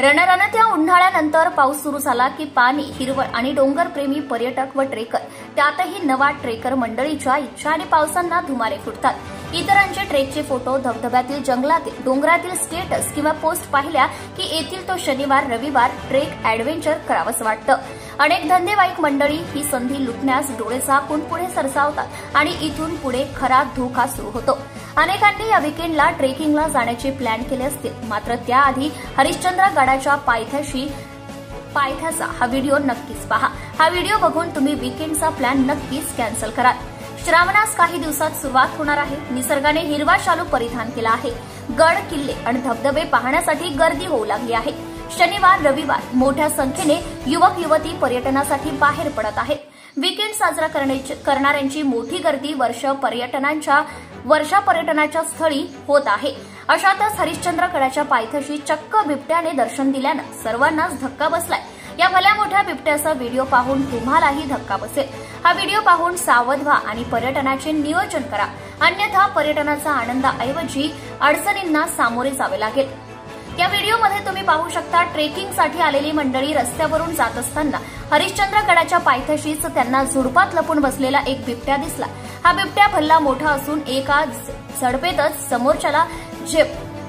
रणरणत्या उन्हाळ्यानंतर पाऊस सुरू झाला की पाणी, हिरवळ आणि डोंगरप्रेमी पर्यटक व ट्रेकर, त्यातही नवा ट्रेकर मंडळीच्या इच्छा आणि पावसांना धुमारे फुटतात। इतरांचे ट्रेकचे फोटो, धबधब्यातील, जंगलातील, डोंगरातील स्टेटस किंवा पोस्ट पाहिल्या की येथील तो शनिवार, रविवार ट्रेक ॲडव्हेंचर करावंसं वाटतं। अनेक धंदेवाईक मंडळी ही संधी लुटण्यास डोळे झाकून पुढे सरसावतात आणि इथून पुढे खरा धोका सुरू होतो। अनेकांनी या वीकेंडला ट्रेकिंगला जाण्याचे प्लॅन केले असतील, मात्र त्याआधी हरिश्चंद्र गडाच्या पायथ्याचा हा व्हिडिओ नक्कीच पहा। हा व्हिडिओ बघून तुम्ही वीकेंडचा प्लॅन नक्कीच कॅन्सल कराल। श्रावणास काही दिवसात सुरुवात होणार आहे। निसर्गाने हिरवा शालू परिधान केला आहे। गड, किल्ले आणि धबधबे पाहण्यासाठी गर्दी होऊ लागली आहे। शनिवार, रविवार मोठ्या संख्येने युवक युवती पर्यटनासाठी बाहेर पडत आहेत। वीकेंड साजरा करणाऱ्यांची मोठी गर्दी वर्षा पर्यटनाच्या स्थळी होत आहे। अशातच हरिश्चंद्र गडाच्या पायथ्याशी चक्क बिबट्याने दर्शन दिल्यानं सर्वांनाच धक्का बसलाय। या भल्या मोठ्या बिबट्याचा व्हिडिओ पाहून तुम्हालाही धक्का बसेल। हा व्हिडिओ पाहून सावध व्हा आणि पर्यटनाचे नियोजन करा, अन्यथा पर्यटनाचा आनंदाऐवजी अडचणींना सामोरे जावे लागेल। या व्हिडिओमध्ये तुम्ही पाहू शकता, ट्रेकिंगसाठी आलेली मंडळी रस्त्यावरून जात असताना हरिश्चंद्र गडाच्या पायथ्याशीच त्यांना झुडपात लपून बसलेला एक बिबट्या दिसला। हा बिबट्या भल्ला मोठा असून एका झडपेतच समोरच्याला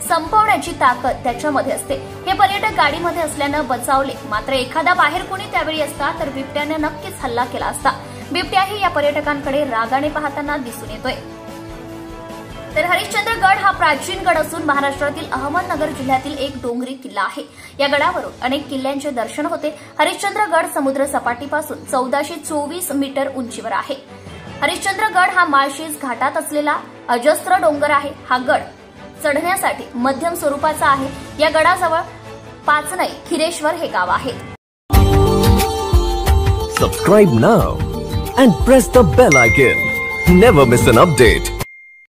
संपवण्याची ताकद त्याच्यामध्ये असते। हे पर्यटक गाडीमध्ये असल्यानं बचावले, मात्र एखादा बाहेर कोणी त्यावेळी असता तर बिबट्याने नक्कीच हल्ला केला असता। बिबट्याही या पर्यटकांकडे रागाने पाहताना दिसून येतोय। तर हरिश्चंद्र गड हा प्राचीन गड असून महाराष्ट्रातील अहमदनगर जिल्ह्यातील एक डोंगरी किल्ला आहे। या गडावरून अनेक किल्ल्यांचे दर्शन होते। हरिश्चंद्र गड समुद्र सपाटीपासून 1424 मीटर उंचीवर आहे। हरिश्चंद्र गड हा माळशेज घाटात असलेला अजस्त्र डोंगर आहे। हा गड चढण्यासाठी मध्यम स्वरूपाचा आहे। या गडाजवळ पाचनई, खिरेश्वर हे गाव आहे। Subscribe now and press the bell icon. Never miss an update.